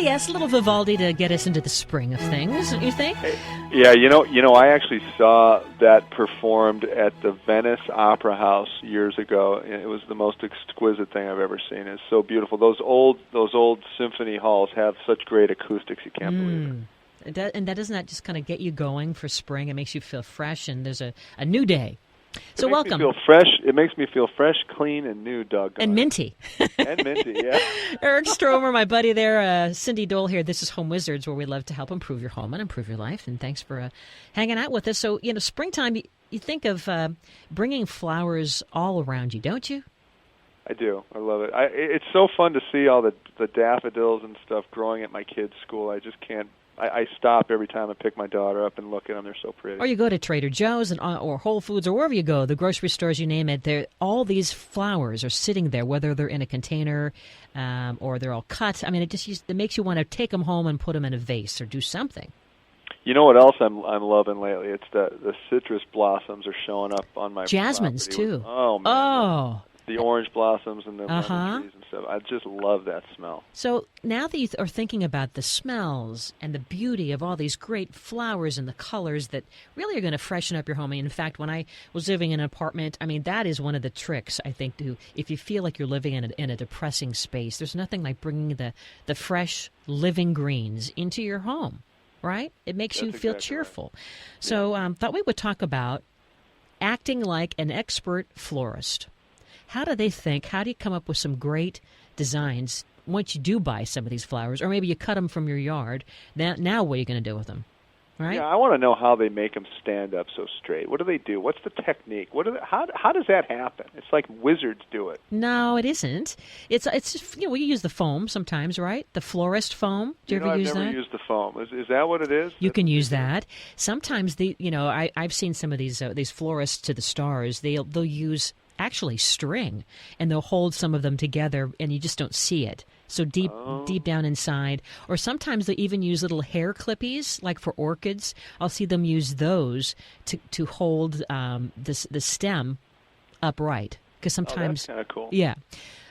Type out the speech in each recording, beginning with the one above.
yes, a little Vivaldi to get us into the spring of things, don't you think? Yeah, I actually saw that performed at the Venice Opera House years ago. It was the most exquisite thing I've ever seen. It's so beautiful. Those old symphony halls have such great acoustics, you can't believe it. And that doesn't that just kind of get you going for spring? It makes you feel fresh, and there's a new day. So welcome. It makes me feel fresh, clean, and new, Doug. And minty. And minty, yeah. Eric Stromer, my buddy there, Cindy Dole here. This is Home Wizards, where we love to help improve your home and improve your life. And thanks for hanging out with us. So, springtime, you think of bringing flowers all around you, don't you? I do. I love it. It's so fun to see all the daffodils and stuff growing at my kids' school. I just can't. I stop every time I pick my daughter up and look at them. They're so pretty. Or you go to Trader Joe's or Whole Foods or wherever you go, the grocery stores, you name it. All these flowers are sitting there, whether they're in a container or they're all cut. I mean, it makes you want to take them home and put them in a vase or do something. You know what else I'm loving lately? It's the citrus blossoms are showing up on my jasmines property. Too. Oh man. Oh. The orange blossoms and the lemon trees and stuff. I just love that smell. So now that you are thinking about the smells and the beauty of all these great flowers and the colors that really are going to freshen up your home. In fact, when I was living in an apartment, that is one of the tricks, I think, if you feel like you're living in a depressing space, there's nothing like bringing the fresh, living greens into your home, right? It makes you feel cheerful. Right. So thought we would talk about acting like an expert florist. How do they think? How do you come up with some great designs once you do buy some of these flowers? Or maybe you cut them from your yard. Now what are you going to do with them? Right? Yeah, I want to know how they make them stand up so straight. What do they do? What's the technique? How does that happen? It's like wizards do it. No, it isn't. It's just, we use the foam sometimes, right? The florist foam. Do you ever use that? I've never used the foam. Is that what it is? You can use that. Sometimes I've seen some of these florists to the stars. They'll use actually string, and they'll hold some of them together, and you just don't see it. So deep down inside. Or sometimes they even use little hair clippies, like for orchids. I'll see them use those to hold the stem upright. Because sometimes, that's kind of cool. Yeah,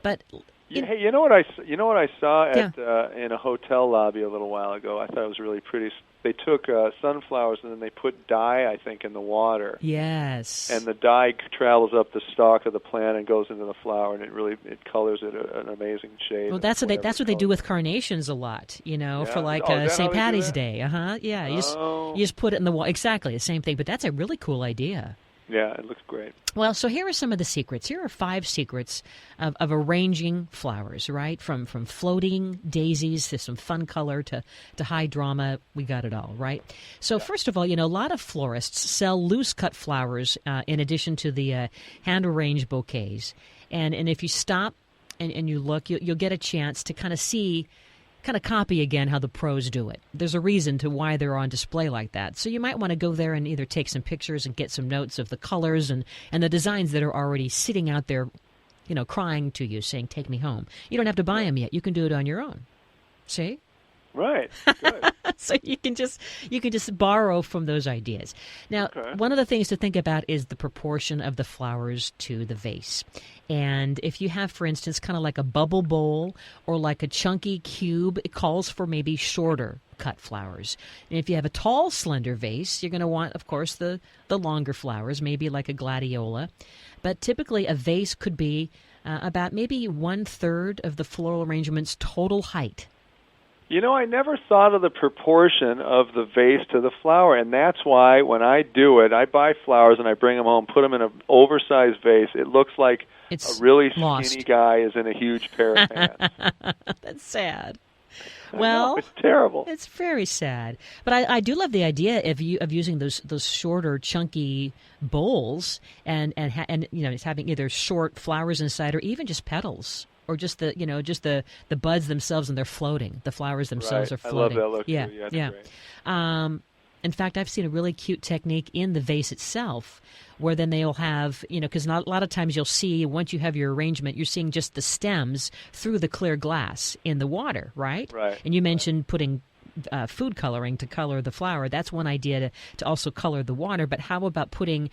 but hey, you know what I saw at in a hotel lobby a little while ago? I thought it was really pretty. They took sunflowers and then they put dye, I think, in the water. Yes. And the dye travels up the stalk of the plant and goes into the flower, and it colors it an amazing shade. Well, that's what they do with carnations a lot, for like St. Patty's Day. Yeah, you just put it in the water. Exactly the same thing, but that's a really cool idea. Yeah, it looks great. Well, so here are some of the secrets. Here are 5 secrets of arranging flowers, right? From floating daisies to some fun color to high drama. We got it all, right? So first of all, a lot of florists sell loose-cut flowers in addition to the hand-arranged bouquets. And if you stop and you look, you'll get a chance to kind of copy again how the pros do it. There's a reason to why they're on display like that. So you might want to go there and either take some pictures and get some notes of the colors and the designs that are already sitting out there, crying to you, saying, take me home. You don't have to buy them yet. You can do it on your own. See? Right. Good. So you can just borrow from those ideas. Now, one of the things to think about is the proportion of the flowers to the vase. And if you have, for instance, kind of like a bubble bowl or like a chunky cube, it calls for maybe shorter cut flowers. And if you have a tall, slender vase, you're going to want, of course, the longer flowers, maybe like a gladiola. But typically a vase could be about maybe 1/3 of the floral arrangement's total height. I never thought of the proportion of the vase to the flower, and that's why when I do it, I buy flowers and I bring them home, put them in an oversized vase. It looks like a really skinny guy is in a huge pair of pants. That's sad. Well, it's terrible. It's very sad. But I do love the idea of using those shorter, chunky bowls and it's having either short flowers inside or even just petals. Or just the buds themselves, and they're floating. The flowers themselves are floating. I love that look. Yeah, too. Yeah, great. In fact, I've seen a really cute technique in the vase itself, where then they'll have, because a lot of times you'll see once you have your arrangement, you're seeing just the stems through the clear glass in the water, right? Right. And you mentioned putting food coloring to color the flower. That's one idea to also color the water. But how about putting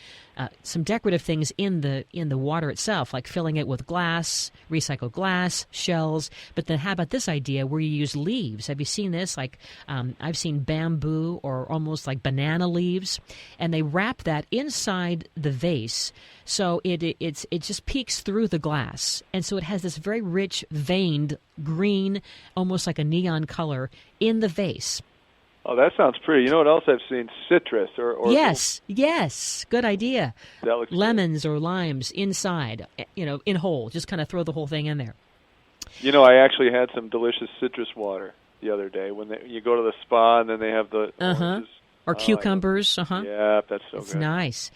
some decorative things in the water itself, like filling it with glass, recycled glass, shells? But then how about this idea where you use leaves? Have you seen this? Like I've seen bamboo or almost like banana leaves, and they wrap that inside the vase, so it just peeks through the glass, and so it has this very rich veined green, almost like a neon color in the vase. Oh, that sounds pretty. You know what else I've seen? Citrus or yes, good idea. That looks lemons or limes inside, in whole. Just kind of throw the whole thing in there. You know, I actually had some delicious citrus water the other day when you go to the spa and then they have the oranges. Or cucumbers. Yeah, that's so it's good. Nice.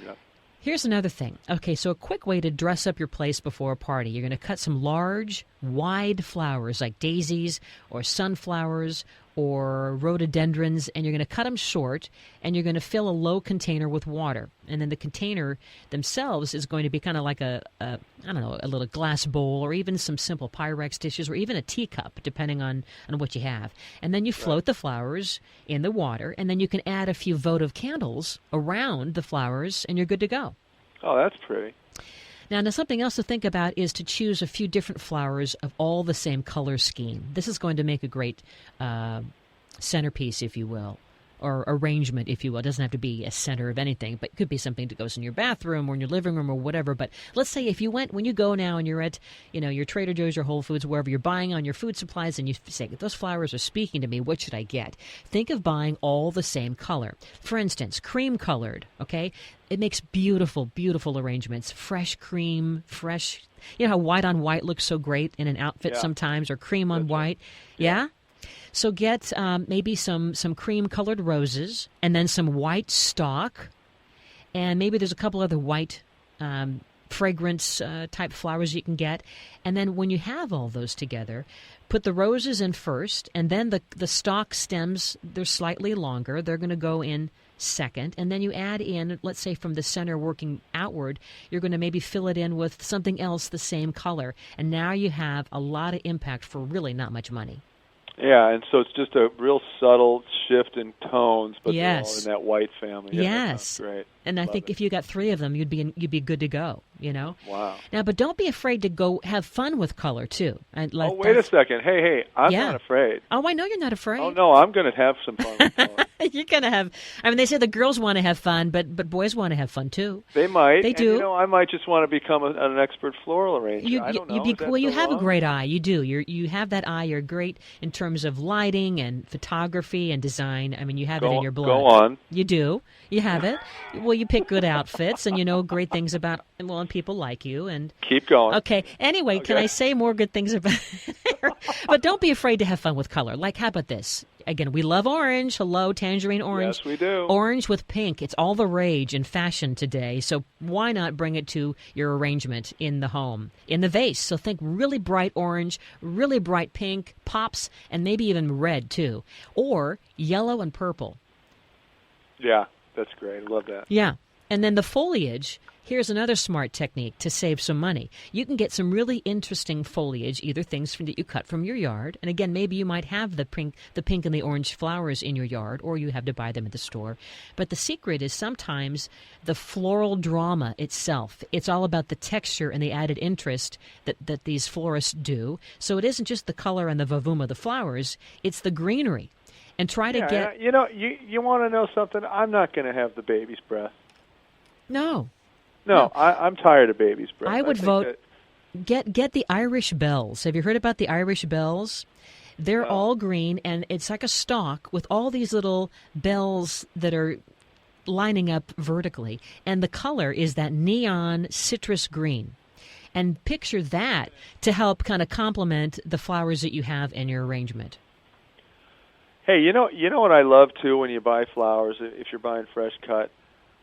Yeah. Here's another thing. Okay, so a quick way to dress up your place before a party. You're going to cut some large, wide flowers like daisies or sunflowers or rhododendrons, and you're going to cut them short, and you're going to fill a low container with water. And then the container themselves is going to be kind of like a little glass bowl, or even some simple Pyrex dishes, or even a teacup, depending on what you have. And then you float the flowers in the water, and then you can add a few votive candles around the flowers, and you're good to go. Oh, that's pretty. Now, something else to think about is to choose a few different flowers of all the same color scheme. This is going to make a great centerpiece, if you will, or arrangement, if you will. It doesn't have to be a center of anything, but it could be something that goes in your bathroom or in your living room or whatever. But let's say when you go now and you're at, your Trader Joe's, your Whole Foods, wherever you're buying on your food supplies, and you say, those flowers are speaking to me, what should I get? Think of buying all the same color. For instance, cream colored, okay? It makes beautiful, beautiful arrangements. Fresh cream, fresh, how white on white looks so great in an outfit sometimes, or cream on white. Yeah? So get maybe some cream-colored roses, and then some white stock, and maybe there's a couple other white fragrance-type flowers you can get. And then when you have all those together, put the roses in first, and then the stalk stems, they're slightly longer. They're going to go in second, and then you add in, let's say from the center working outward, you're going to maybe fill it in with something else the same color. And now you have a lot of impact for really not much money. Yeah, and so it's just a real subtle shift in tones, but they're all in that white family. Yeah, yes, that sounds great. And I think if you got 3 of them, you'd be good to go. Wow. Now, but don't be afraid to go have fun with color too. Wait a second. Hey, I'm not afraid. Oh, I know you're not afraid. Oh no, I'm going to have some fun with color. You're going to have. I mean, they say the girls want to have fun, but boys want to have fun too. They might. They do. And, I might just want to become an expert floral arranger. I don't know. You have a great eye. You do. You have that eye. You're great in terms of lighting and photography and design. I mean, you have it in your blood. Go on. You do. You have it. Well, you pick good outfits, and you know great things about. Well, and people like you. And keep going. Okay. Anyway, Can I say more good things about? But don't be afraid to have fun with color. Like, how about this? Again, we love orange. Hello, tangerine orange. Yes, we do. Orange with pink. It's all the rage in fashion today. So why not bring it to your arrangement in the home, in the vase? So think really bright orange, really bright pink, pops, and maybe even red too. Or yellow and purple. Yeah, that's great. I love that. Yeah. And then the foliage, here's another smart technique to save some money. You can get some really interesting foliage, either things that you cut from your yard. And again, maybe you might have the pink and the orange flowers in your yard, or you have to buy them at the store. But the secret is sometimes the floral drama itself. It's all about the texture and the added interest that these florists do. So it isn't just the color and the vavoom of the flowers, it's the greenery. And try to get... You want to know something? I'm not going to have the baby's breath. No. I'm tired of baby's breath. I would vote get the Irish bells. Have you heard about the Irish bells? They're all green, and it's like a stalk with all these little bells that are lining up vertically. And the color is that neon citrus green. And picture that to help kind of complement the flowers that you have in your arrangement. Hey, you know what I love, too, when you buy flowers, if you're buying fresh cut?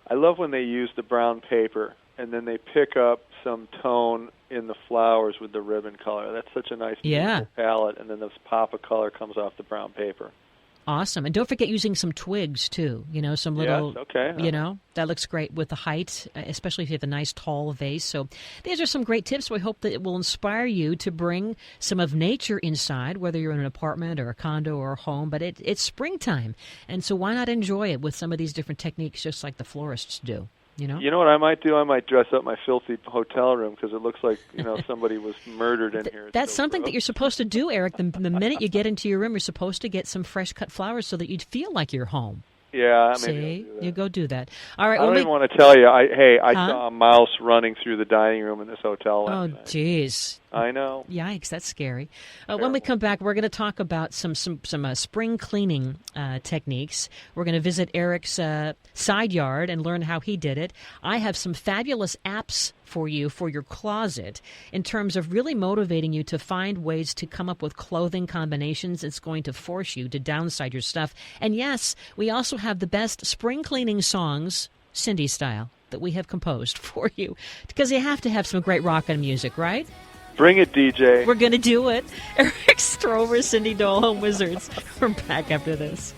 I love when they use the brown paper, and then they pick up some tone in the flowers with the ribbon color. That's such a nice palette, and then this pop of color comes off the brown paper. Awesome. And don't forget using some twigs, too. Some little, Yes, okay. That looks great with the height, especially if you have a nice tall vase. So these are some great tips. We hope that it will inspire you to bring some of nature inside, whether you're in an apartment or a condo or a home. But it's springtime. And so why not enjoy it with some of these different techniques, just like the florists do? You know what I might do? I might dress up my filthy hotel room because it looks like somebody was murdered in here. That's so something gross. that you're supposed to do, Eric. The minute you get into your room, you're supposed to get some fresh cut flowers so that you'd feel like you're home. Yeah, maybe See, I'll do that. you go do that. All right. I don't even want to tell you. I Huh? saw a mouse running through the dining room in this hotel last night. Oh, jeez. I know. Yikes, that's scary. When we come back, we're going to talk about some spring cleaning techniques. We're going to visit Eric's side yard and learn how he did it. I have some fabulous apps for you for your closet in terms of really motivating you to find ways to come up with clothing combinations. It's going to force you to downside your stuff. And yes, we also have the best spring cleaning songs, Cindy style, that we have composed for you because you have to have some great rockin' music, right? Bring it, DJ. We're going to do it. Eric Strover, Cindy Dole, Home Wizards. We're back after this.